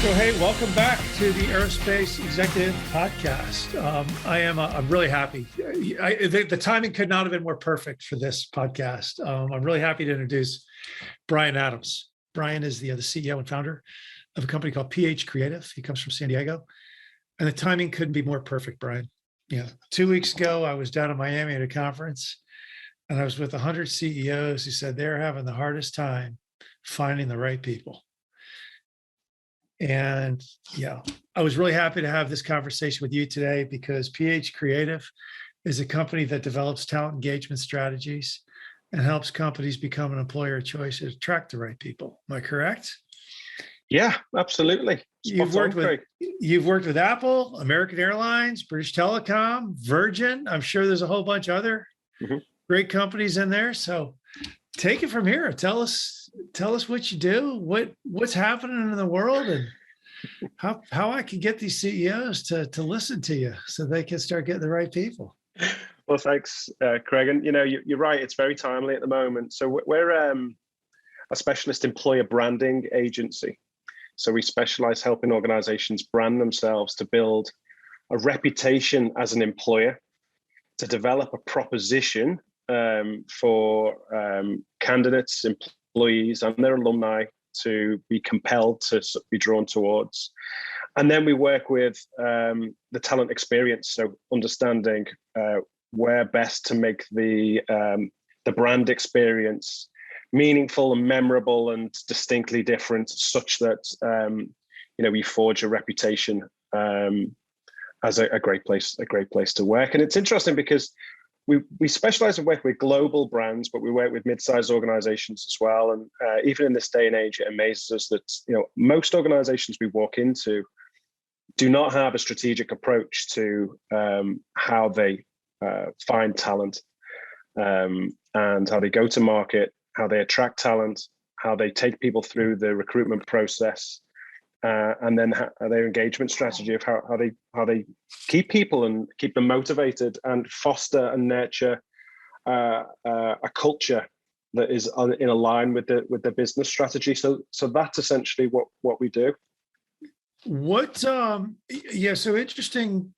So, hey, welcome back to the Aerospace Executive Podcast. I'm really happy. The timing could not have been more perfect for this podcast. I'm really happy to introduce Bryan Adams. Bryan is the CEO and founder of a company called Ph.Creative. He comes from San Diego, and the timing couldn't be more perfect, Bryan. 2 weeks ago, I was down in Miami at a conference, and I was with 100 CEOs who said they're having the hardest time finding the right people. And I was really happy to have this conversation with you today because Ph.Creative is a company that develops talent engagement strategies and helps companies become an employer of choice to attract the right people. Am I correct? Yeah, absolutely. You've worked with Apple, American Airlines, British Telecom, Virgin. I'm sure there's a whole bunch of other great companies in there. So take it from here. Tell us what you do, what's happening in the world, and how I can get these CEOs to listen to you so they can start getting the right people. Well, thanks, Craig. And you're right; it's very timely at the moment. So we're a specialist employer branding agency. So we specialize helping organizations brand themselves to build a reputation as an employer, to develop a proposition for candidates, employees, and their alumni to be compelled to be drawn towards. And then we work with the talent experience, so understanding where best to make the brand experience meaningful and memorable and distinctly different, such that we forge a reputation as a great place to work. And it's interesting because we specialize in working with global brands, but we work with mid-sized organizations as well. And even in this day and age, it amazes us that most organizations we walk into do not have a strategic approach to how they find talent and how they go to market, how they attract talent, how they take people through the recruitment process, and then their engagement strategy of how they keep people and keep them motivated and foster and nurture a culture that is in line with the business strategy. So that's essentially what we do. So interesting.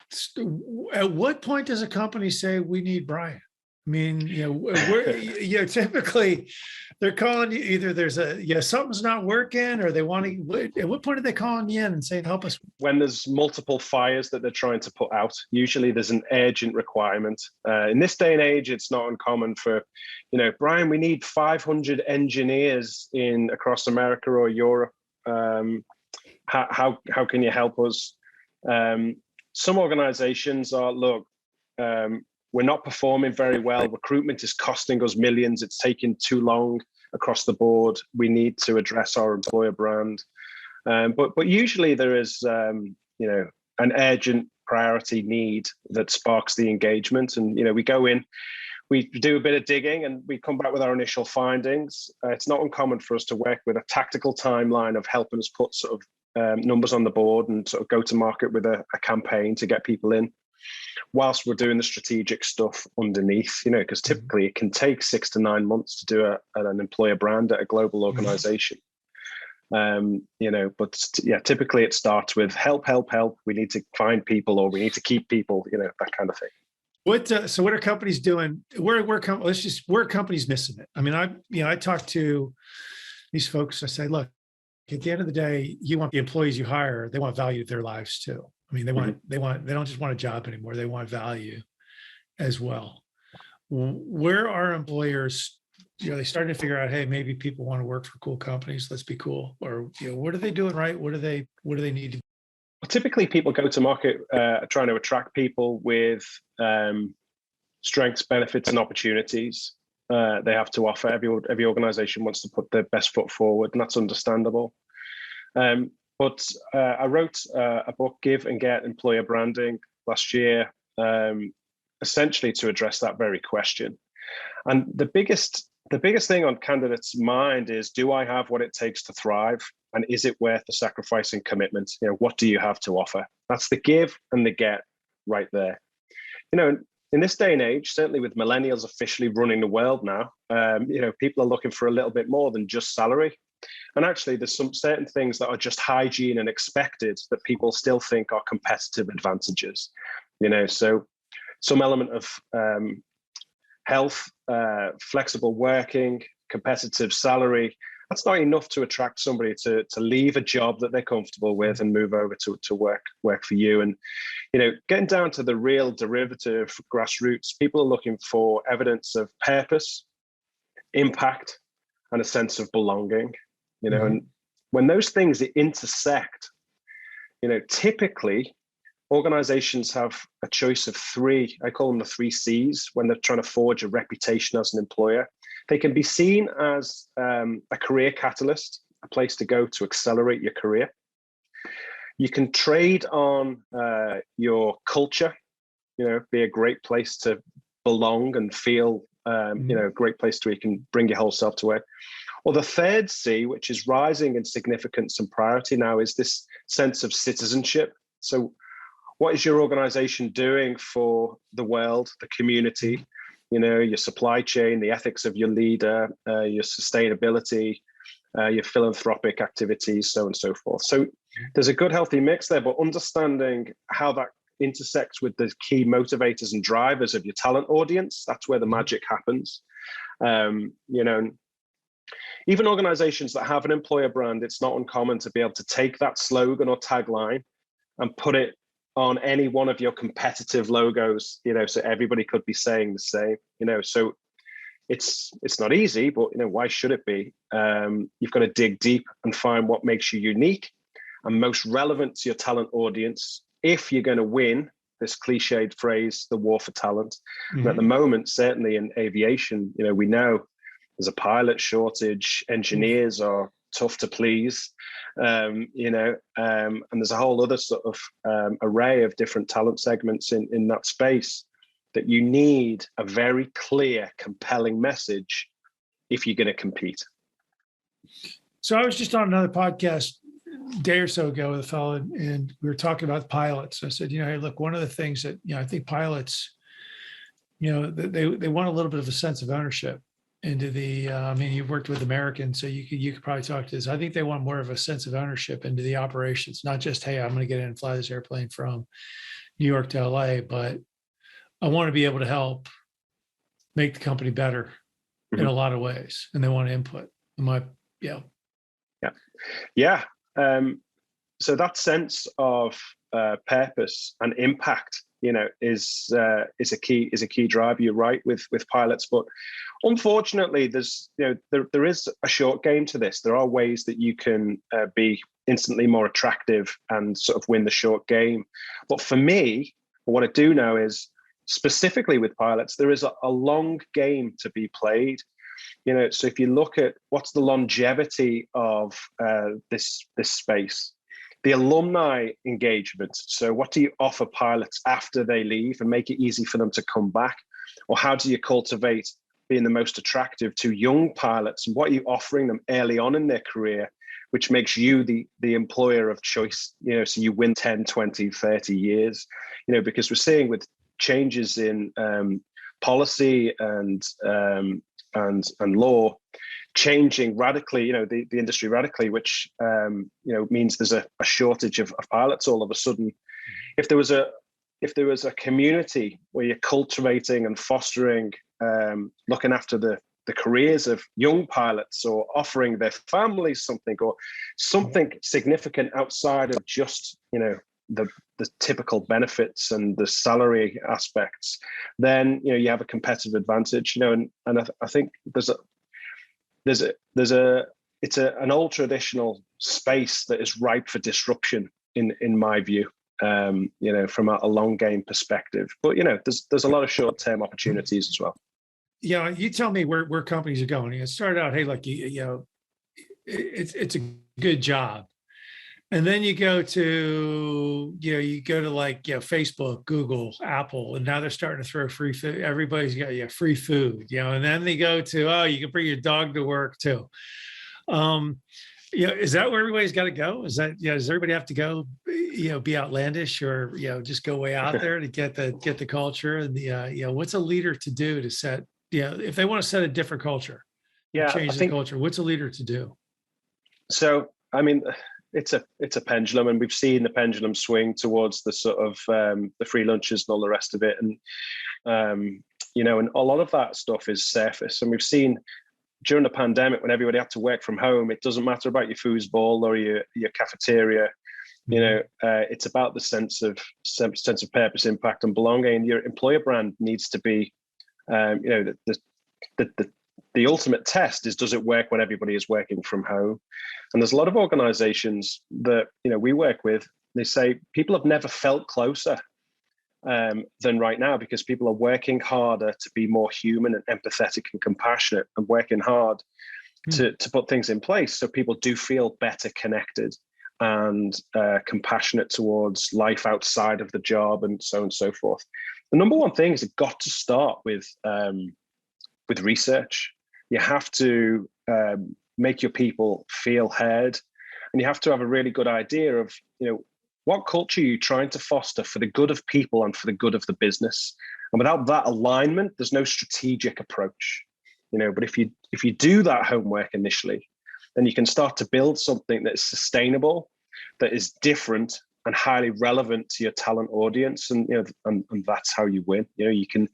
At what point does a company say we need Bryan? I mean, typically they're calling you, either there's something's not working, or they want to. At what point are they calling you in and saying, help us? When there's multiple fires that they're trying to put out, usually there's an urgent requirement. In this day and age, it's not uncommon for, Bryan, we need 500 engineers across America or Europe. How can you help us? Some organizations are, look, we're not performing very well. Recruitment is costing us millions. It's taking too long across the board. We need to address our employer brand. But usually there is, an urgent priority need that sparks the engagement. And, we go in, we do a bit of digging, and we come back with our initial findings. It's not uncommon for us to work with a tactical timeline of helping us put sort of numbers on the board and sort of go to market with a campaign to get people in, whilst we're doing the strategic stuff underneath, because typically it can take 6 to 9 months to do an employer brand at a global organization. Typically it starts with help. We need to find people, or we need to keep people, that kind of thing. What are companies doing? Where are companies missing it? I mean, I talk to these folks. I say, look, at the end of the day, you want the employees you hire, they want value to their lives too. I mean, they don't just want a job anymore. They want value as well. Where are employers, they starting to figure out, hey, maybe people want to work for cool companies. Let's be cool. Or, what are they doing right? What do they need to do? Well, typically people go to market trying to attract people with strengths, benefits, and opportunities they have to offer. Every organization wants to put their best foot forward, and that's understandable. But I wrote a book, Give and Get Employer Branding, last year, essentially to address that very question. And the biggest thing on candidates' mind is, do I have what it takes to thrive? And is it worth the sacrifice and commitment? What do you have to offer? That's the give and the get right there. In this day and age, certainly with millennials officially running the world now, people are looking for a little bit more than just salary. And actually, there's some certain things that are just hygiene and expected that people still think are competitive advantages. So some element of health, flexible working, competitive salary, that's not enough to attract somebody to leave a job that they're comfortable with and move over to work for you. And getting down to the real derivative grassroots, people are looking for evidence of purpose, impact, and a sense of belonging. And when those things intersect, typically organizations have a choice of three. I call them the three C's when they're trying to forge a reputation as an employer. They can be seen as a career catalyst, a place to go to accelerate your career. You can trade on your culture, be a great place to belong and feel, a great place where you can bring your whole self to work. Or the third C, which is rising in significance and priority now, is this sense of citizenship. So what is your organization doing for the world, the community, your supply chain, the ethics of your leader, your sustainability, your philanthropic activities, so on and so forth. So there's a good, healthy mix there, but understanding how that intersects with the key motivators and drivers of your talent audience, that's where the magic happens. Even organizations that have an employer brand, it's not uncommon to be able to take that slogan or tagline and put it on any one of your competitive logos, so everybody could be saying the same, so it's not easy, but why should it be? You've got to dig deep and find what makes you unique and most relevant to your talent audience if you're going to win this cliched phrase, the war for talent. And at the moment, certainly in aviation, we know there's a pilot shortage, engineers are tough to please, and there's a whole other sort of array of different talent segments in that space that you need a very clear, compelling message if you're going to compete. So I was just on another podcast a day or so ago with a fellow, and we were talking about pilots. I said, hey, look, one of the things that, I think pilots, they want a little bit of a sense of ownership into the, you've worked with Americans, so you could probably talk to this. I think they want more of a sense of ownership into the operations, not just, hey, I'm going to get in and fly this airplane from New York to LA, but I want to be able to help make the company better in a lot of ways. And they want input. Yeah. So that sense of purpose and impact, is a key driver. You're right with pilots, but unfortunately, there's there is a short game to this. There are ways that you can be instantly more attractive and sort of win the short game. But for me, what I do know is specifically with pilots, there is a long game to be played. So if you look at what's the longevity of this space, the alumni engagement. So what do you offer pilots after they leave and make it easy for them to come back? Or how do you cultivate being the most attractive to young pilots? And what are you offering them early on in their career, which makes you the employer of choice, so you win 10, 20, 30 years, because we're seeing with changes in policy and law changing radically, the industry radically, which means there's a shortage of pilots all of a sudden. If there was a community where you're cultivating and fostering, looking after the careers of young pilots, or offering their families something, or something significant outside of just the typical benefits and the salary aspects, then you have a competitive advantage. And I think it's an old traditional space that is ripe for disruption in my view, from a long game perspective. But there's a lot of short-term opportunities as well. Yeah, you tell me where companies are going. It started out, hey, look, it's a good job, and then you go to like Facebook, Google, Apple, and now they're starting to throw free food. Everybody's got free food, and then they go to, you can bring your dog to work too. Is that where everybody's got to go? Is that does everybody have to go be outlandish, or just go way out there to get the culture and the what's a leader to do to set if they want to set a different culture, change the culture, what's a leader to do? So, I mean, it's a pendulum, and we've seen the pendulum swing towards the sort of the free lunches and all the rest of it, and and a lot of that stuff is surface. And we've seen during the pandemic when everybody had to work from home, it doesn't matter about your foosball or your cafeteria. It's about the sense of purpose, impact, and belonging. Your employer brand needs to be, the ultimate test is, does it work when everybody is working from home? And there's a lot of organizations that we work with. They say people have never felt closer than right now, because people are working harder to be more human and empathetic and compassionate, and working hard to put things in place so people do feel better connected and compassionate towards life outside of the job, and so on and so forth. The number one thing is it got to start with research. You have to make your people feel heard, and you have to have a really good idea of what culture are you trying to foster for the good of people and for the good of the business. And without that alignment, there's no strategic approach. But if you do that homework initially, then you can start to build something that is sustainable, that is different and highly relevant to your talent audience, and that's how you win. You can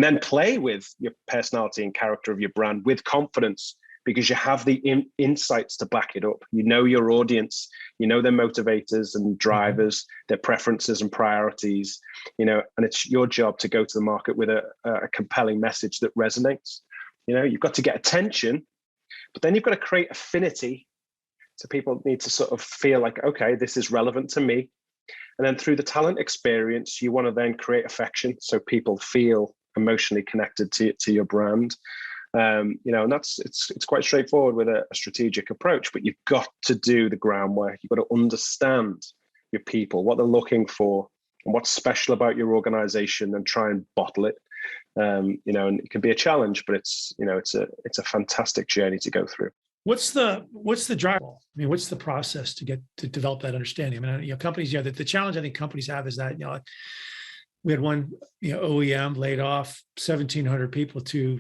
then play with your personality and character of your brand with confidence, because you have the insights to back it up. Your audience, their motivators and drivers, their preferences and priorities, and it's your job to go to the market with a compelling message that resonates. You've got to get attention, but then you've got to create affinity. So people need to sort of feel like, okay, this is relevant to me. And then through the talent experience, you want to then create affection, so people feel emotionally connected to your brand. And it's quite straightforward with a strategic approach, but you've got to do the groundwork. You've got to understand your people, what they're looking for, and what's special about your organization, and try and bottle it. And it can be a challenge, but it's a fantastic journey to go through. What's the drive? I mean, what's the process to develop that understanding? I mean, companies, the challenge I think companies have is that, we had one, OEM laid off 1,700 people 2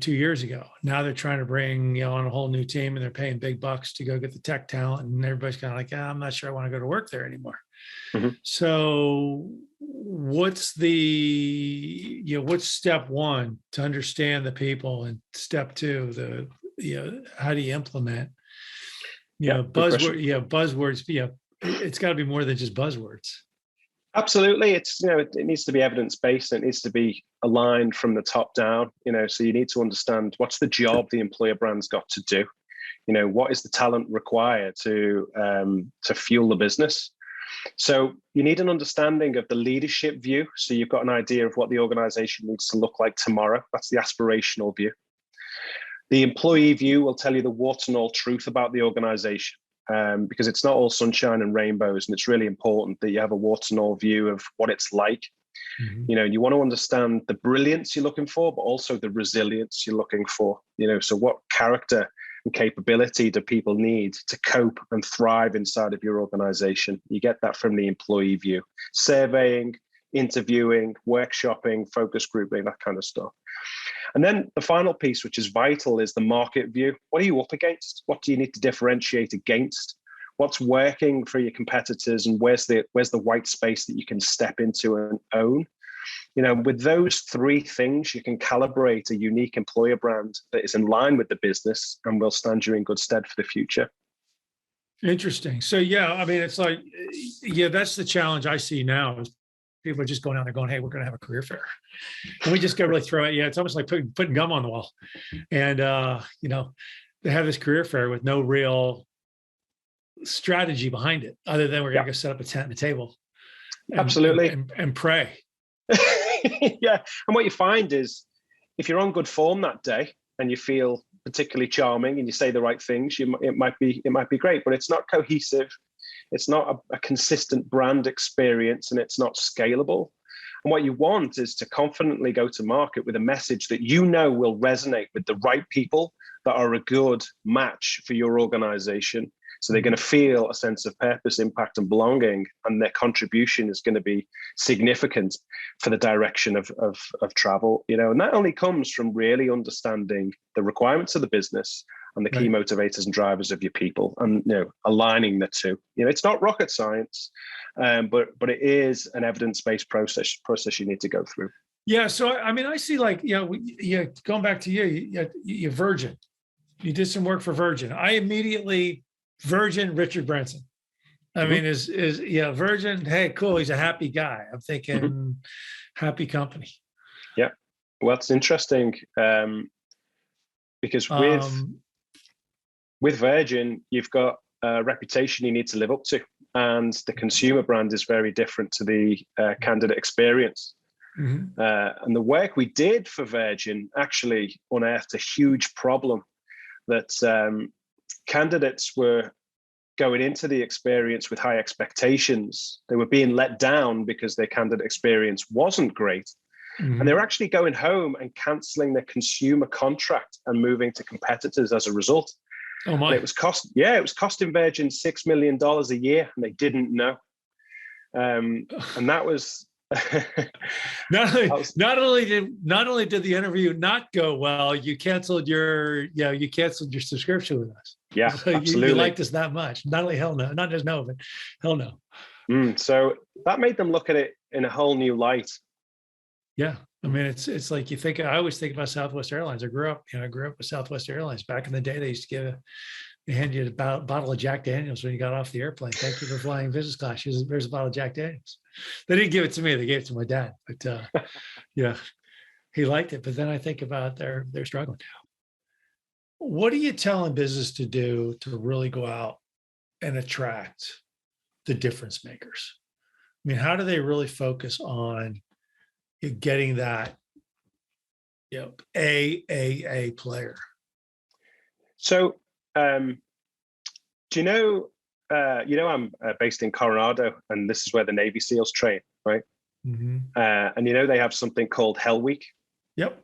years ago. Now they're trying to bring, on a whole new team, and they're paying big bucks to go get the tech talent. And everybody's kind of like, I'm not sure I want to go to work there anymore. Mm-hmm. So what's what's step one to understand the people, and step two, how do you implement, buzzwords? It's got to be more than just buzzwords. Absolutely. It's, it needs to be evidence-based, and it needs to be aligned from the top down, so you need to understand what's the job the employer brand's got to do. What is the talent required to fuel the business? So you need an understanding of the leadership view. So you've got an idea of what the organization needs to look like tomorrow. That's the aspirational view. The employee view will tell you the warts and all truth about the organization. Because it's not all sunshine and rainbows, and it's really important that you have a warts and all view of what it's like. Mm-hmm. You want to understand the brilliance you're looking for, but also the resilience you're looking for. So what character and capability do people need to cope and thrive inside of your organization? You get that from the employee view. Surveying, interviewing, workshopping, focus grouping, that kind of stuff. And then the final piece, which is vital, is the market view. What are you up against? What do you need to differentiate against? What's working for your competitors, and where's the white space that you can step into and own? With those three things, you can calibrate a unique employer brand that is in line with the business and will stand you in good stead for the future. Interesting. So I mean, it's like, that's the challenge I see now. Is people are just going out there going, hey, we're going to have a career fair. And we just go really throw it. It's almost like putting gum on the wall. And, they have this career fair with no real strategy behind it, other than we're going to go set up a tent and a table. Absolutely. And pray. Yeah. And what you find is, if you're on good form that day and you feel particularly charming and you say the right things, it might be great, but it's not cohesive. It's not a consistent brand experience, and it's not scalable. And what you want is to confidently go to market with a message that will resonate with the right people that are a good match for your organization. So they're going to feel a sense of purpose, impact, and belonging, and their contribution is going to be significant for the direction of travel. And that only comes from really understanding the requirements of the business and the key motivators and drivers of your people, and aligning the two. It's not rocket science, but it is an evidence-based process you need to go through. Yeah. So I mean, I see like going back to you Virgin. You did some work for Virgin. I immediately Virgin Richard Branson. I mean, is Virgin? Hey, cool. He's a happy guy. I'm thinking happy company. Yeah. Well, it's interesting because with Virgin, you've got a reputation you need to live up to, and the consumer brand is very different to the candidate experience. And the work we did for Virgin actually unearthed a huge problem that candidates were going into the experience with high expectations. They were being let down because their candidate experience wasn't great. And they were actually going home and canceling their consumer contract and moving to competitors as a result. Oh my! And it was costing Virgin $6 million a year, and they didn't know. And that was not only did the interview not go well, you canceled your subscription with us. Yeah, so absolutely. You liked us that much. Not only hell no, not just no, but hell no. So that made them look at it in a whole new light. Yeah, I mean, it's like I always think about Southwest Airlines. I grew up with Southwest Airlines. Back in the day, they used to hand you a bottle of Jack Daniels when you got off the airplane. Thank you for flying business class. There's a bottle of Jack Daniels. They didn't give it to me. They gave it to my dad. But he liked it. But then I think about they're struggling now. What are you telling business to do to really go out and attract the difference makers? I mean, how do they really focus on getting that, a player? So, do you know? I'm based in Colorado, and this is where the Navy SEALs train, right? And they have something called Hell Week. Yep.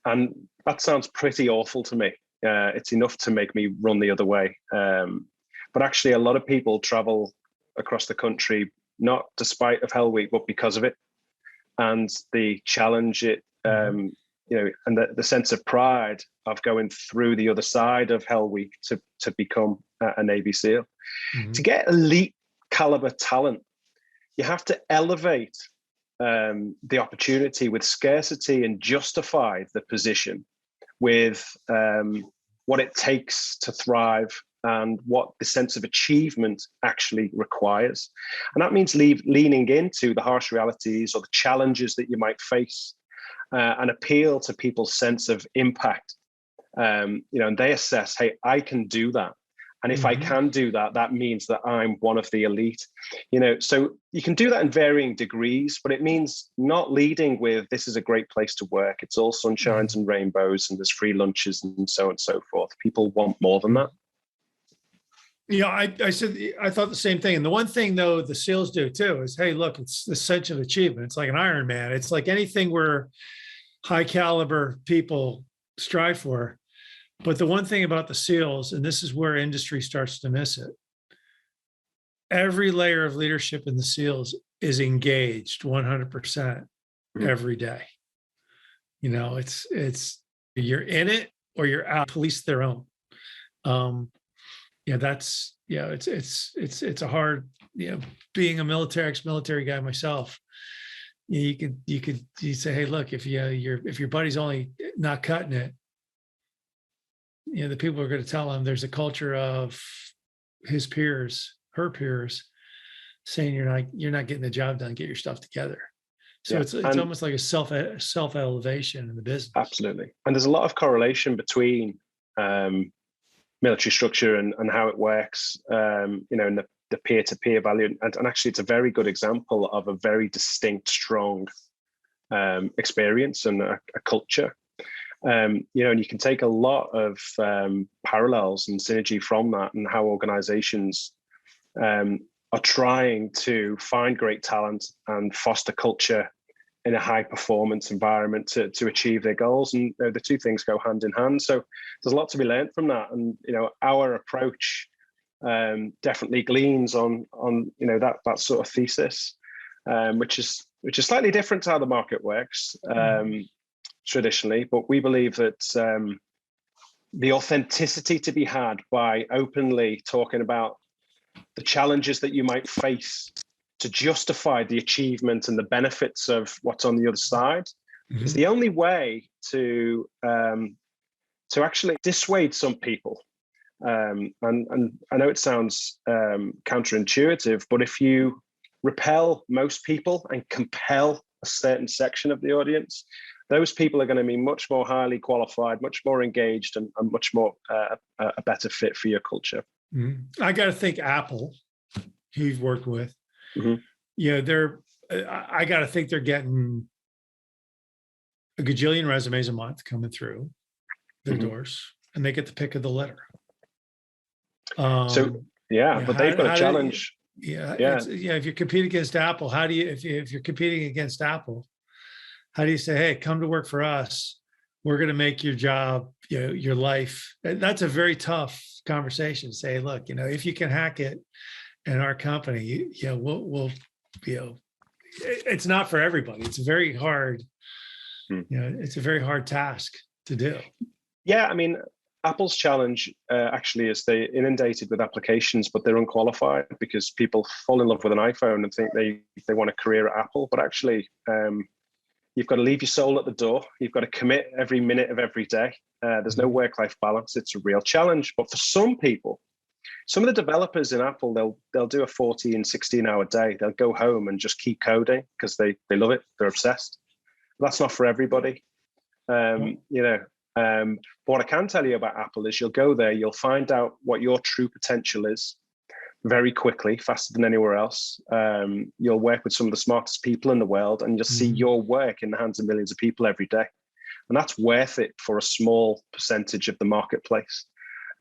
And that sounds pretty awful to me. It's enough to make me run the other way. But actually, a lot of people travel across the country, not despite of Hell Week, but because of it. And the challenge and the sense of pride of going through the other side of Hell Week to become a Navy SEAL. To get elite caliber talent, you have to elevate the opportunity with scarcity and justify the position with what it takes to thrive and what the sense of achievement actually requires. And that means leaning into the harsh realities or the challenges that you might face and appeal to people's sense of impact. And they assess, hey, I can do that. And if I can do that, that means that I'm one of the elite. So you can do that in varying degrees, but it means not leading with, this is a great place to work. It's all sunshines and rainbows and there's free lunches and so on and so forth. People want more than that. I said, I thought the same thing. And the one thing, though, the SEALs do, too, is, hey, look, it's the sense of achievement. It's like an Iron Man. It's like anything where high caliber people strive for. But the one thing about the SEALs, and this is where industry starts to miss it, every layer of leadership in the SEALs is engaged 100% every day. It's you're in it or you're out. Police their own. It's a hard, being a ex-military guy myself, you say, hey, look, if your buddy's only not cutting it, the people are going to tell him there's a culture of his peers, her peers saying you're not getting the job done, get your stuff together. So it's almost like a self-elevation in the business. Absolutely. And there's a lot of correlation between military structure and how it works, and the peer-to-peer value. And actually, it's a very good example of a very distinct, strong experience and a culture. And you can take a lot of parallels and synergy from that and how organizations are trying to find great talent and foster culture in a high performance environment to achieve their goals. And the two things go hand in hand. So there's a lot to be learned from that. And, our approach definitely gleans on that sort of thesis, which is slightly different to how the market works traditionally. But we believe that the authenticity to be had by openly talking about the challenges that you might face to justify the achievement and the benefits of what's on the other side is the only way to actually dissuade some people. And I know it sounds counterintuitive, but if you repel most people and compel a certain section of the audience, those people are going to be much more highly qualified, much more engaged, and much more a better fit for your culture. I got to think Apple, who you've worked with, I got to think they're getting a gajillion resumes a month coming through their doors, and they get the pick of the litter. But they've got a challenge. If you compete against Apple, how do you, if you're competing against Apple, how do you say, hey, come to work for us? We're going to make your job, your life. That's a very tough conversation. Say, look, if you can hack it in our company, we'll it's not for everybody. It's very hard. It's a very hard task to do. Yeah, I mean, Apple's challenge actually is they're inundated with applications, but they're unqualified because people fall in love with an iPhone and think they want a career at Apple. But actually, you've got to leave your soul at the door. You've got to commit every minute of every day. There's no work-life balance. It's a real challenge. But for some people, some of the developers in Apple, they'll do a 14, 16-hour day. They'll go home and just keep coding because they love it. They're obsessed. But that's not for everybody. But what I can tell you about Apple is you'll go there, you'll find out what your true potential is very quickly, faster than anywhere else. You'll work with some of the smartest people in the world, and you'll see your work in the hands of millions of people every day. And that's worth it for a small percentage of the marketplace.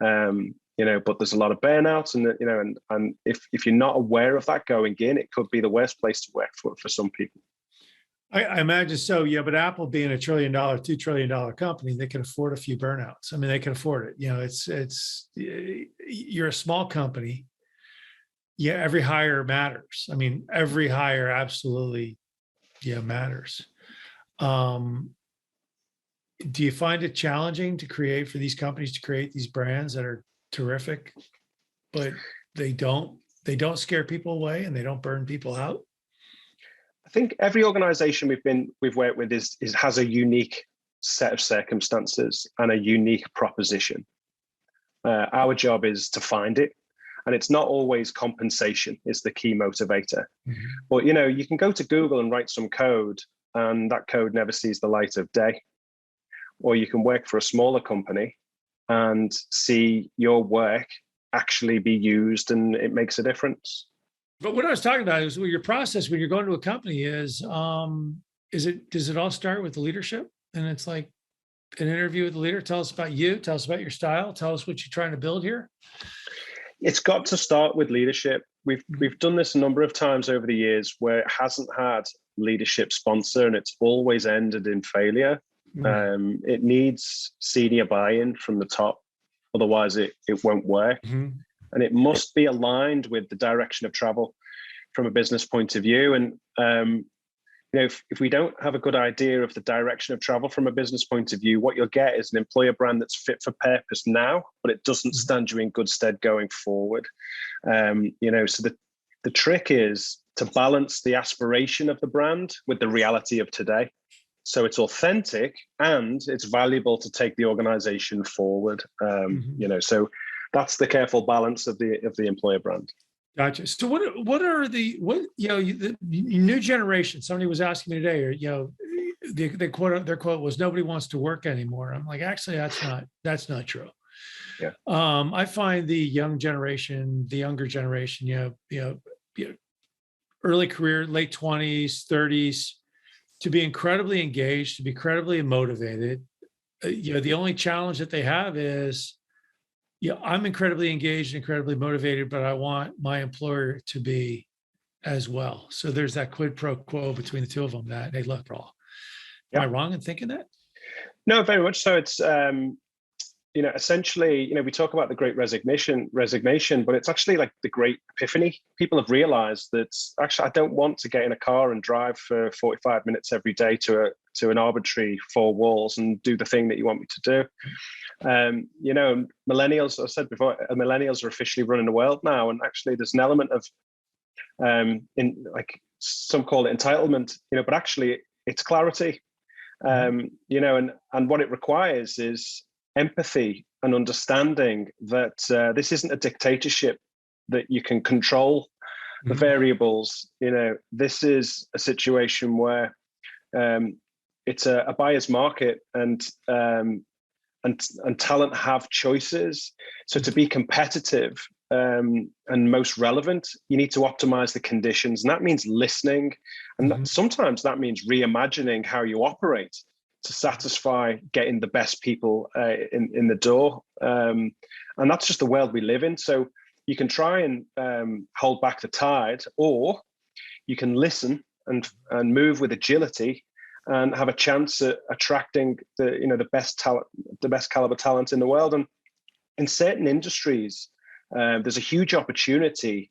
But there's a lot of burnout, and if you're not aware of that going in, it could be the worst place to work for some people. I imagine so, yeah. But Apple being $1 trillion, $2 trillion company, they can afford a few burnouts. I mean, they can afford it. You're a small company. Yeah, every hire matters. I mean, every hire absolutely, matters. Do you find it challenging to create for these companies to create these brands that are terrific, but they don't scare people away and they don't burn people out? I think every organization we've worked with has a unique set of circumstances and a unique proposition. Our job is to find it, and it's not always compensation is the key motivator. But you can go to Google and write some code, and that code never sees the light of day. Or you can work for a smaller company and see your work actually be used, and it makes a difference. But what I was talking about is your process when you're going to a company does it all start with the leadership? And it's like an interview with the leader. Tell us about you. Tell us about your style. Tell us what you're trying to build here. It's got to start with leadership. We've done this a number of times over the years where it hasn't had leadership sponsor, and it's always ended in failure. It needs senior buy-in from the top. Otherwise, it won't work. And it must be aligned with the direction of travel from a business point of view. And if we don't have a good idea of the direction of travel from a business point of view, what you'll get is an employer brand that's fit for purpose now, but it doesn't stand you in good stead going forward. So the trick is to balance the aspiration of the brand with the reality of today. So it's authentic and it's valuable to take the organization forward. So that's the careful balance of the employer brand. Gotcha. So what are the new generation? Somebody was asking me today, or their quote was, "Nobody wants to work anymore." I'm like, actually, that's not true. Yeah. I find the younger generation, early career, late 20s, 30s, to be incredibly engaged, to be incredibly motivated. The only challenge that they have is, I'm incredibly engaged, incredibly motivated, but I want my employer to be as well. So there's that quid pro quo between the two of them that, hey, look, Am I wrong in thinking that? No, very much so. It's, essentially, we talk about the Great Resignation, but it's actually like the Great Epiphany. People have realized that actually, I don't want to get in a car and drive for 45 minutes every day to to an arbitrary four walls and do the thing that you want me to do. Millennials, I said before, millennials are officially running the world now, and actually there's an element of in like some call it entitlement, but actually it's clarity. And what it requires is empathy and understanding that this isn't a dictatorship, that you can control the variables. This is a situation where it's a buyer's market, and talent have choices. So to be competitive and most relevant, you need to optimize the conditions, and that means listening, and sometimes that means reimagining how you operate to satisfy getting the best people in the door, and that's just the world we live in. So you can try and hold back the tide, or you can listen and move with agility and have a chance at attracting the best talent, the best caliber talent in the world. And in certain industries, there's a huge opportunity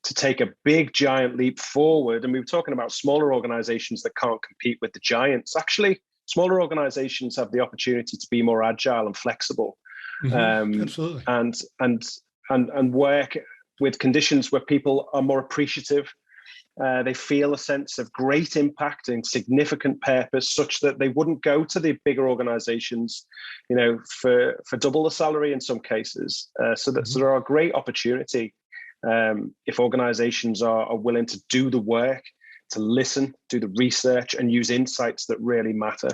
to take a big giant leap forward. And we were talking about smaller organizations that can't compete with the giants. Actually, smaller organizations have the opportunity to be more agile and flexible, Absolutely, and work with conditions where people are more appreciative. They feel a sense of great impact and significant purpose, such that they wouldn't go to the bigger organizations, for double the salary in some cases. So there are a great opportunity if organizations are willing to do the work, to listen, do the research, and use insights that really matter.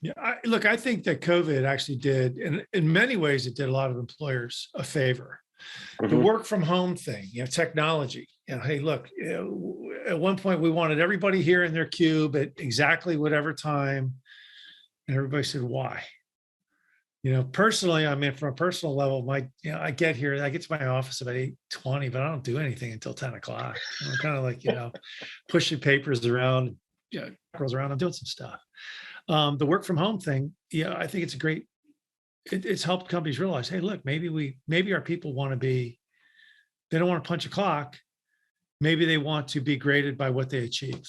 Yeah, I think that COVID actually did, in many ways, it did a lot of employers a favor. The work from home thing, technology. Hey, look, at one point we wanted everybody here in their cube at exactly whatever time, and everybody said, "Why?" Personally, I mean, from a personal level, I get here, I get to my office about 8:20, but I don't do anything until 10 o'clock. I'm kind of like, pushing papers around, girls around. I'm doing some stuff. The work from home thing, I think it's a great. It's helped companies realize, hey, look, maybe our people want to be, they don't want to punch a clock. Maybe they want to be graded by what they achieve.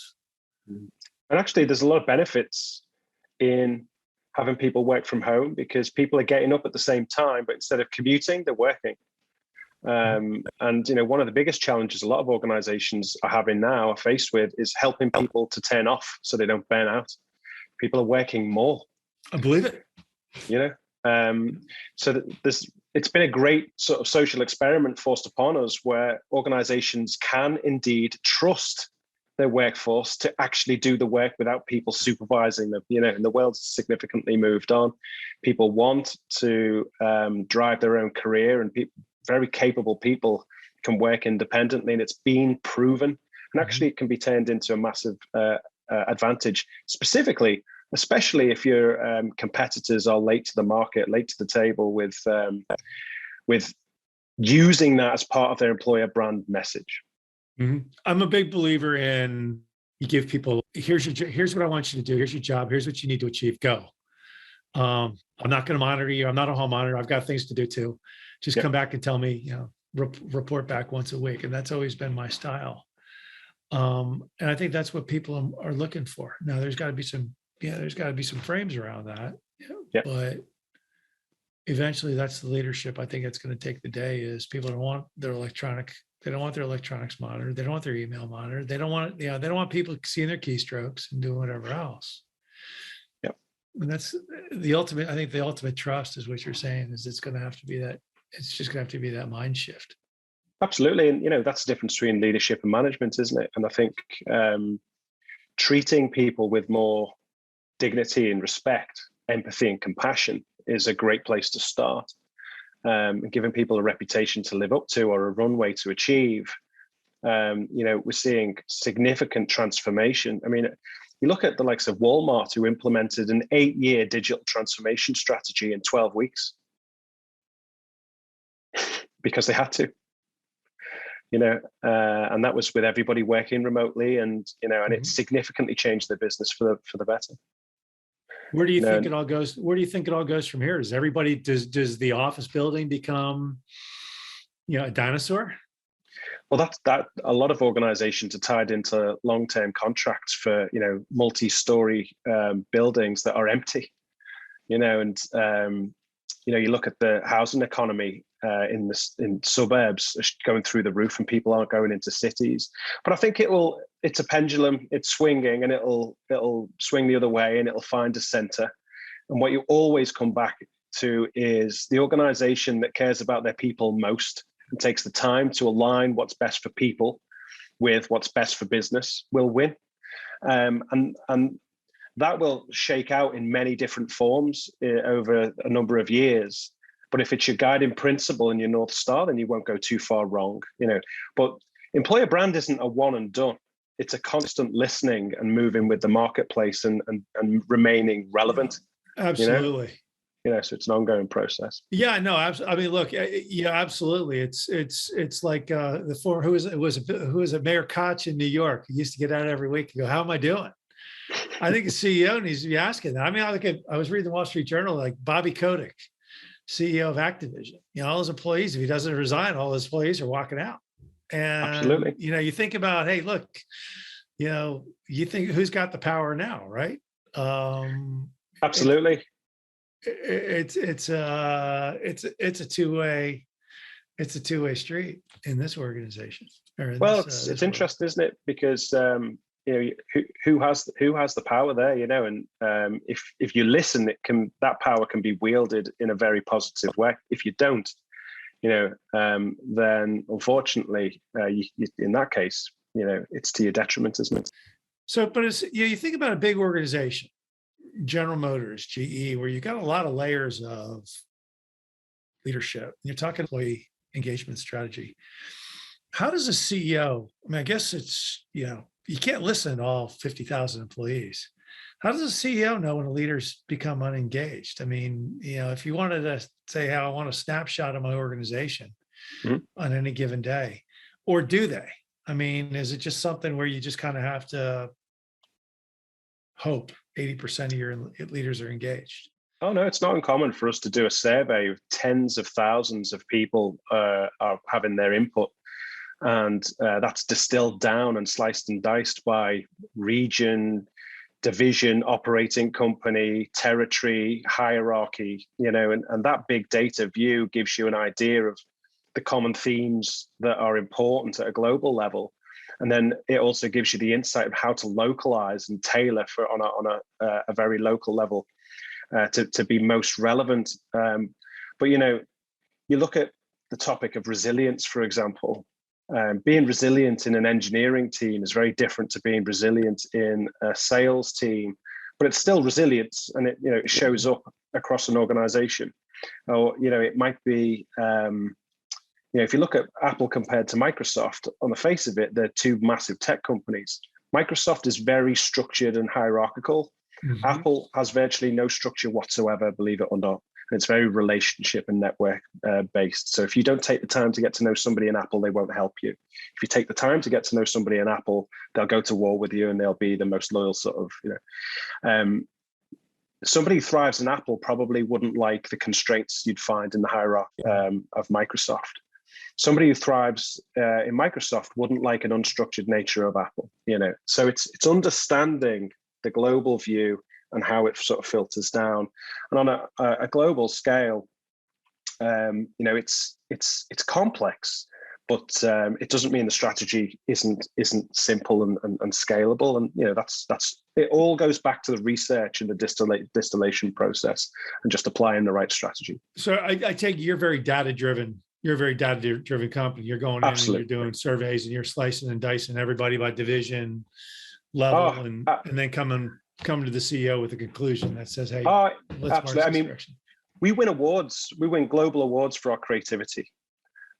And actually, there's a lot of benefits in having people work from home, because people are getting up at the same time, but instead of commuting, they're working. And one of the biggest challenges a lot of organizations are faced with, is helping people to turn off so they don't burn out. People are working more. I believe it. So it's been a great sort of social experiment forced upon us, where organizations can indeed trust their workforce to actually do the work without people supervising them. And the world's significantly moved on. People want to drive their own career, and very capable people can work independently, and it's been proven. And actually, it can be turned into a massive advantage, especially if your competitors are late to the market, late to the table with using that as part of their employer brand message. I'm a big believer in, you give people, here's what I want you to do. Here's your job. Here's what you need to achieve. Go. I'm not going to monitor you. I'm not a hall monitor. I've got things to do too. Just come back and tell me, report back once a week. And that's always been my style. And I think that's what people are looking for. Now, there's got to be some frames around that. But eventually that's the leadership. I think it's going to take the day, is people don't want their electronics monitored. They don't want their email monitored. They don't want people seeing their keystrokes and doing whatever else. And that's the ultimate. I think the ultimate trust is what you're saying, is it's going to have to be that. It's just going to have to be that mind shift. Absolutely. And, that's the difference between leadership and management, isn't it? And I think treating people with more dignity and respect, empathy and compassion is a great place to start. And giving people a reputation to live up to, or a runway to achieve. We're seeing significant transformation. I mean, you look at the likes of Walmart, who implemented an 8-year digital transformation strategy in 12 weeks because they had to. And that was with everybody working remotely, and it significantly changed their business for the better. Where do you think it all goes? Where do you think it all goes from here? Does the office building become, a dinosaur? Well, that a lot of organizations are tied into long-term contracts for, multi-story buildings that are empty, and you look at the housing economy in suburbs going through the roof, and people aren't going into cities. But I think it's a pendulum, it's swinging, and it'll swing the other way, and it'll find a center. And what you always come back to is the organization that cares about their people most and takes the time to align what's best for people with what's best for business will win. And that will shake out in many different forms over a number of years. But if it's your guiding principle and your North Star, then you won't go too far wrong, But employer brand isn't a one and done. It's a constant listening and moving with the marketplace and remaining relevant. Absolutely. So it's an ongoing process. Yeah, no, I mean, look, yeah, absolutely. It's like the former who was a Mayor Koch in New York. He used to get out every week and go, "How am I doing?" I think the CEO needs to be asking that. I mean, I was reading the Wall Street Journal, like Bobby Kotick, CEO of Activision. All his employees, if he doesn't resign, all his employees are walking out. And absolutely, you think about, hey, look, you think who's got the power now, right? Absolutely. It's a two-way street in this organization. Well, it's interesting, isn't it? Because who has the power there, and if you listen, that power can be wielded in a very positive way. If you don't, then unfortunately, in that case, it's to your detriment, isn't it? So, but you think about a big organization, General Motors, GE, where you got a lot of layers of leadership. You're talking employee engagement strategy. How does a CEO, I mean, I guess it's, you can't listen to all 50,000 employees. How does a CEO know when a leader's become unengaged? I mean, if you wanted to say, how I want a snapshot of my organization on any given day, or do they? I mean, is it just something where you just kind of have to hope 80% of your leaders are engaged? Oh, no, it's not uncommon for us to do a survey of tens of thousands of people are having their input. And that's distilled down and sliced and diced by region, division, operating company, territory, hierarchy, and that big data view gives you an idea of the common themes that are important at a global level. And then it also gives you the insight of how to localize and tailor on a very local level to be most relevant. But, you look at the topic of resilience, for example. Being resilient in an engineering team is very different to being resilient in a sales team, but it's still resilience, and it shows up across an organization. Or it might be if you look at Apple compared to Microsoft, on the face of it, they're two massive tech companies. Microsoft is very structured and hierarchical. Mm-hmm. Apple has virtually no structure whatsoever, believe it or not. And it's very relationship and network based. So if you don't take the time to get to know somebody in Apple, they won't help you. If you take the time to get to know somebody in Apple, they'll go to war with you and they'll be the most loyal sort of, somebody who thrives in Apple probably wouldn't like the constraints you'd find in the hierarchy of Microsoft. Somebody who thrives in Microsoft wouldn't like an unstructured nature of Apple, So it's understanding the global view and how it sort of filters down. And on a global scale, it's complex, but it doesn't mean the strategy isn't simple and scalable. And that's it. All goes back to the research and the distillation process and just applying the right strategy. So I take you're very data driven. You're a very data-driven company. You're going in Absolutely. And you're doing surveys and you're slicing and dicing everybody by division level, and then come to the CEO with a conclusion that says, "Hey, let's absolutely." I mean, direction. We win awards. We win global awards for our creativity,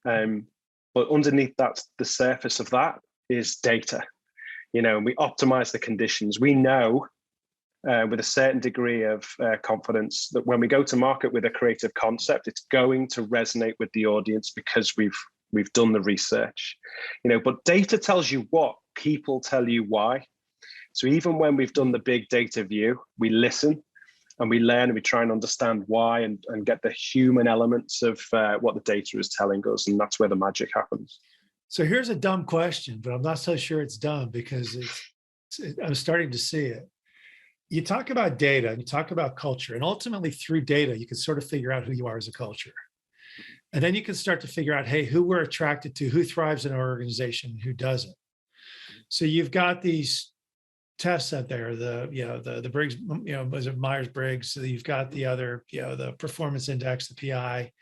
but underneath that, the surface of that is data. And we optimize the conditions. We know. With a certain degree of confidence that when we go to market with a creative concept, it's going to resonate with the audience because we've done the research, but data tells you what, people tell you why. So even when we've done the big data view, we listen and we learn and we try and understand why and get the human elements of what the data is telling us. And that's where the magic happens. So here's a dumb question, but I'm not so sure it's dumb because I'm starting to see it. You talk about data and you talk about culture, and ultimately through data, you can sort of figure out who you are as a culture. And then you can start to figure out, hey, who we're attracted to, who thrives in our organization, and who doesn't. So you've got these tests out there, the Briggs, was it Myers-Briggs? So you've got the other, the performance index, the PI.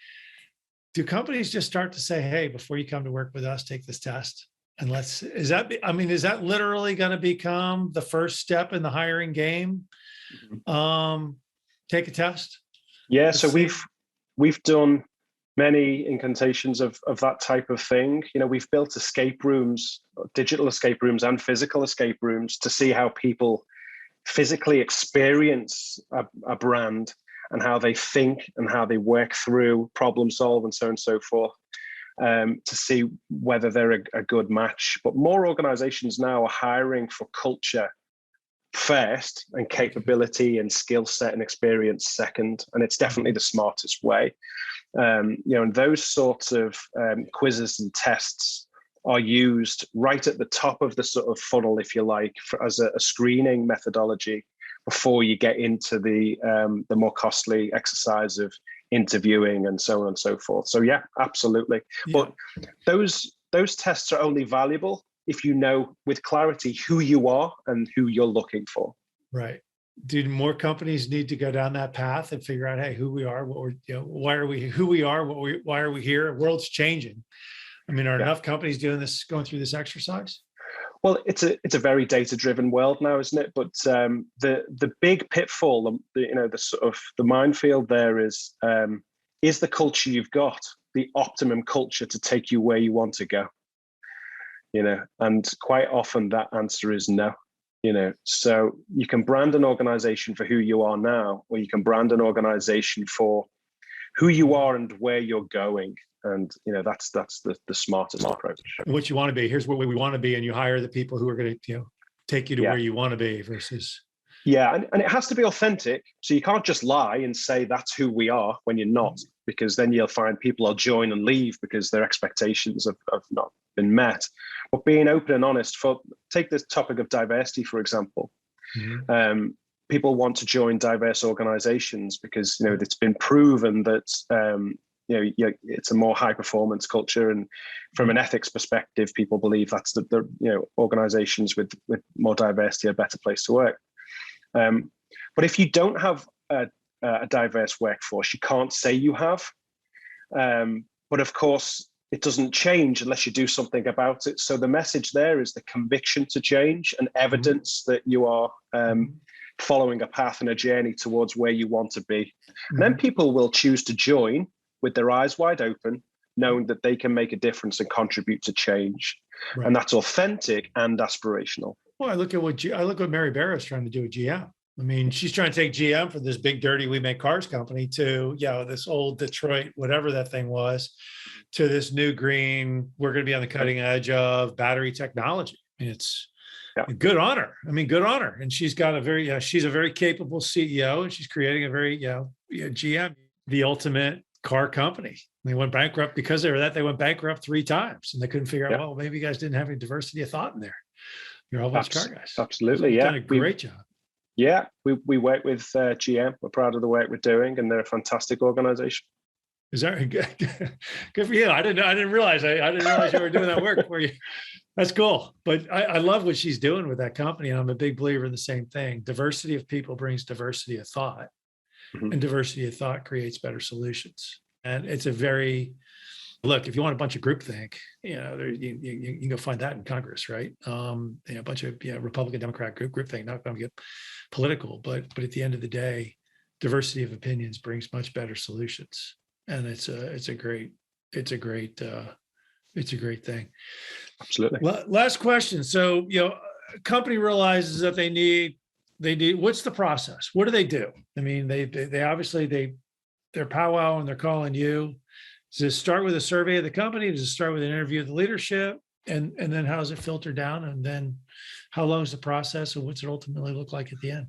Do companies just start to say, hey, before you come to work with us, take this test? And is that literally going to become the first step in the hiring game? Take a test? Yeah, so we've done many incantations of that type of thing. We've built escape rooms, digital escape rooms and physical escape rooms, to see how people physically experience a brand and how they think and how they work through, problem solve, and so on and so forth, to see whether they're a good match. But more organizations now are hiring for culture first and capability and skill set and experience second. And it's definitely the smartest way. And those sorts of quizzes and tests are used right at the top of the sort of funnel, if you like, as a screening methodology before you get into the more costly exercise of interviewing and so on and so forth. So yeah, absolutely. Yeah. But those tests are only valuable if you know with clarity who you are and who you're looking for. Right. Do more companies need to go down that path and figure out, hey, who we are, what we're, why are we, who we are, why are we here? The world's changing. I mean, are enough companies doing this, going through this exercise? Well, it's a very data-driven world now, isn't it? But the big pitfall, the sort of the minefield there is the culture you've got the optimum culture to take you where you want to go? And quite often that answer is no. So you can brand an organization for who you are now, or you can brand an organization for who you are and where you're going. And that's the smartest approach. What you want to be. Here's what we want to be, and you hire the people who are going to take you to where you want to be versus. Yeah, and it has to be authentic. So you can't just lie and say that's who we are when you're not, because then you'll find people will join and leave because their expectations have not been met. But being open and honest, take this topic of diversity, for example. Mm-hmm. People want to join diverse organizations because it's been proven that it's a more high performance culture, and from an ethics perspective, people believe that's the organizations with more diversity are a better place to work. But if you don't have a diverse workforce, you can't say you have. But of course, it doesn't change unless you do something about it. So the message there is the conviction to change and evidence that you are following a path and a journey towards where you want to be. And then people will choose to join with their eyes wide open, knowing that they can make a difference and contribute to change. Right. And that's authentic and aspirational. Well, I look at what Mary Barra is trying to do with GM. I mean, she's trying to take GM from this big, dirty, we make cars company to, this old Detroit, whatever that thing was, to this new green, we're going to be on the cutting edge of battery technology. I mean, it's good on her. Good on her. And she's got she's a very capable CEO, and she's creating a very, GM, the ultimate car company. They went bankrupt because of that. They went bankrupt 3 times, and they couldn't figure out, well, maybe you guys didn't have any diversity of thought in there. You're all bunch of car guys. Absolutely, You've done a great job. Yeah, we work with GM. We're proud of the work we're doing, and they're a fantastic organization. Is that good for you? I didn't realize you were doing that work for you. That's cool. But I love what she's doing with that company, and I'm a big believer in the same thing. Diversity of people brings diversity of thought, and diversity of thought creates better solutions. And it's a very look, if you want a bunch of groupthink, you can go find that in Congress, right? A bunch of Republican, Democrat groupthink, not going to get political, but at the end of the day, diversity of opinions brings much better solutions, and it's a great thing. Absolutely. Last question. So a company realizes that they need. What's the process? What do they do? I mean, they obviously they're powwow and they're calling you. Does it start with a survey of the company? Does it start with an interview of the leadership? And then how does it filter down? And then how long is the process, and what's it ultimately look like at the end?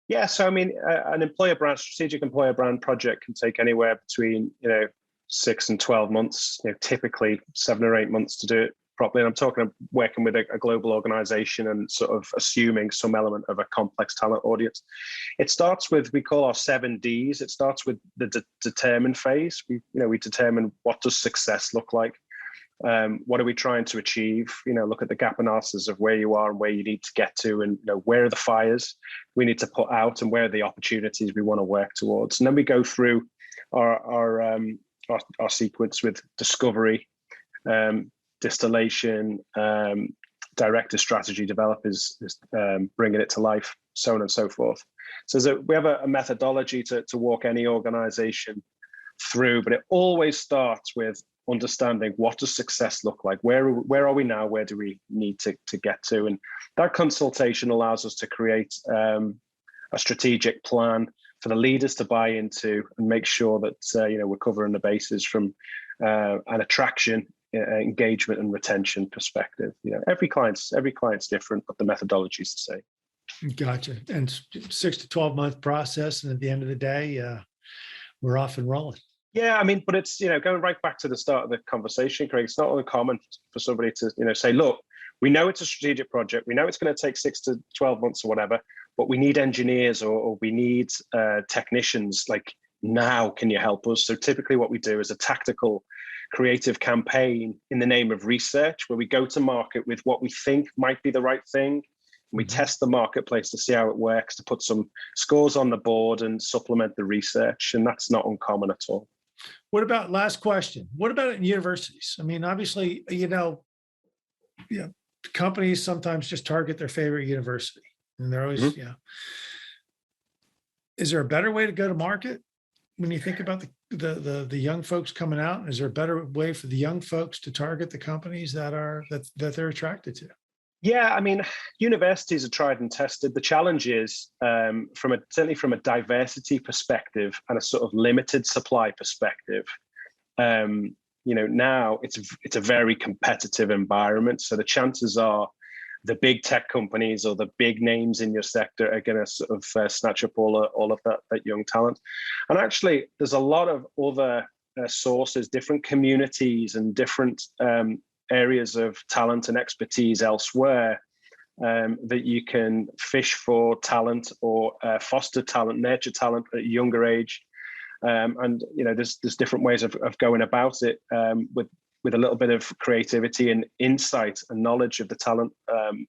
Yeah, so an strategic employer brand project can take anywhere between 6 and 12 months, typically 7 or 8 months to do it properly. And I'm talking working with a global organization and sort of assuming some element of a complex talent audience. It starts with, we call our 7 Ds. It starts with the determine phase. We determine, what does success look like? What are we trying to achieve? Look at the gap analysis of where you are and where you need to get to, and where are the fires we need to put out, and where are the opportunities we want to work towards. And then we go through our sequence with discovery, distillation, director, strategy, developers, bringing it to life, so on and so forth. So we have a methodology to walk any organization through, but it always starts with understanding, what does success look like? Where are we now? Where do we need to get to? And that consultation allows us to create a strategic plan for the leaders to buy into, and make sure that we're covering the bases from an attraction, engagement, and retention perspective. Every client's different, but the methodology is the same. Gotcha. And 6 to 12 month process, and at the end of the day, we're off and rolling. Yeah, but it's going right back to the start of the conversation, Craig. It's not uncommon for somebody to say, look, we know it's a strategic project. We know it's going to take 6 to 12 months or whatever, but we need engineers or we need technicians. Like, now, can you help us? So typically what we do is a tactical creative campaign in the name of research, where we go to market with what we think might be the right thing. We test the marketplace to see how it works, to put some scores on the board and supplement the research. And that's not uncommon at all. What about, last question, what about in universities? Obviously, companies sometimes just target their favorite university, and they're always, is there a better way to go to market when you think about the young folks coming out? Is there a better way for the young folks to target the companies that they're attracted to? Yeah, universities are tried and tested. The challenge is, certainly from a diversity perspective and a sort of limited supply perspective, now it's a very competitive environment. So the chances are the big tech companies or the big names in your sector are going to sort of snatch up all of that young talent. And actually, there's a lot of other sources, different communities, and different areas of talent and expertise elsewhere that you can fish for talent, or foster talent, nurture talent at a younger age. And there's different ways of going about it, with a little bit of creativity and insight and knowledge of the talent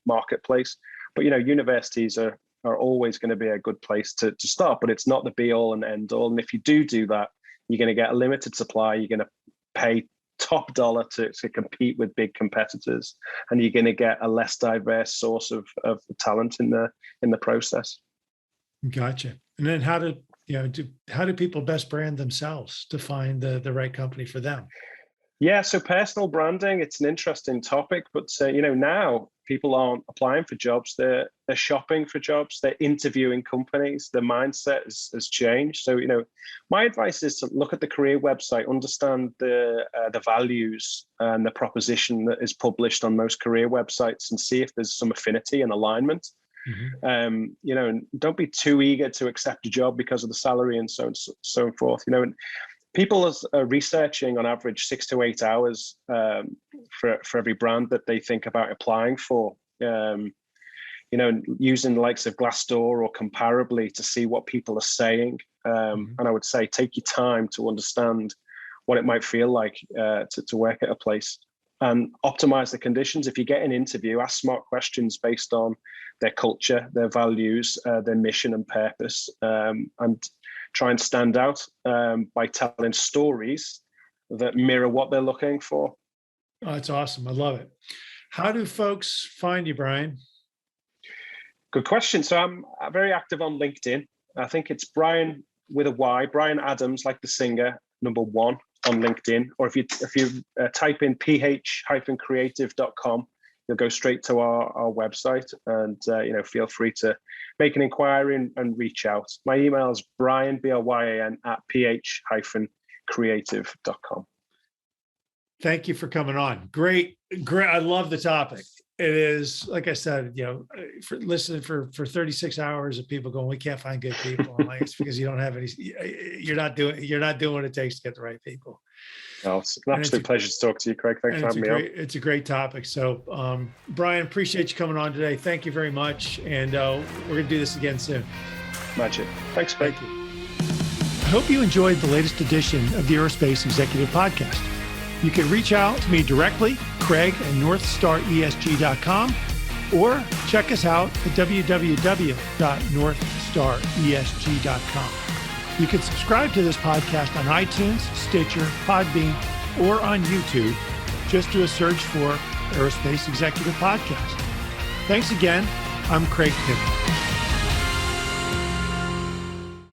marketplace. But universities are always going to be a good place to start, but it's not the be all and end all. And if you do that, you're going to get a limited supply. You're going to pay top dollar to compete with big competitors, and you're going to get a less diverse source of talent in the process. Gotcha. And then how do people best brand themselves to find the right company for them? Yeah, so personal branding, it's an interesting topic, but now people aren't applying for jobs, they're shopping for jobs, they're interviewing companies, their mindset has changed. So, my advice is to look at the career website, understand the values and the proposition that is published on most career websites, and see if there's some affinity and alignment. And don't be too eager to accept a job because of the salary and so forth. People are researching on average 6 to 8 hours for every brand that they think about applying for. Using the likes of Glassdoor or Comparably to see what people are saying. And I would say, take your time to understand what it might feel like to work at a place, and optimize the conditions. If you get an interview, ask smart questions based on their culture, their values, their mission and purpose, and try and stand out by telling stories that mirror what they're looking for. Oh, that's awesome. I love it. How do folks find you, Bryan? Good question. So I'm very active on LinkedIn. I think it's Bryan with a Y, Bryan Adams, like the singer, #1 on LinkedIn. Or if you type in ph-creative.com, you'll go straight to our website, and feel free to make an inquiry and reach out. My email is Bryan, BRYAN, @ph-creative.com. Thank you for coming on. Great. I love the topic. It is, like I said, for listening for 36 hours of people going, we can't find good people. I'm like, it's because you don't have any, you're not doing what it takes to get the right people. Well, it's an absolute pleasure to talk to you, Craig. Thanks for having me on. It's a great topic. So, Bryan, appreciate you coming on today. Thank you very much. And we're going to do this again soon. Magic. Thanks, Craig. Thank you. I hope you enjoyed the latest edition of the Aerospace Executive Podcast. You can reach out to me directly, Craig at northstaresg.com, or check us out at www.northstaresg.com. You can subscribe to this podcast on iTunes, Stitcher, Podbean, or on YouTube. Just do a search for Aerospace Executive Podcast. Thanks again. I'm Craig Piven.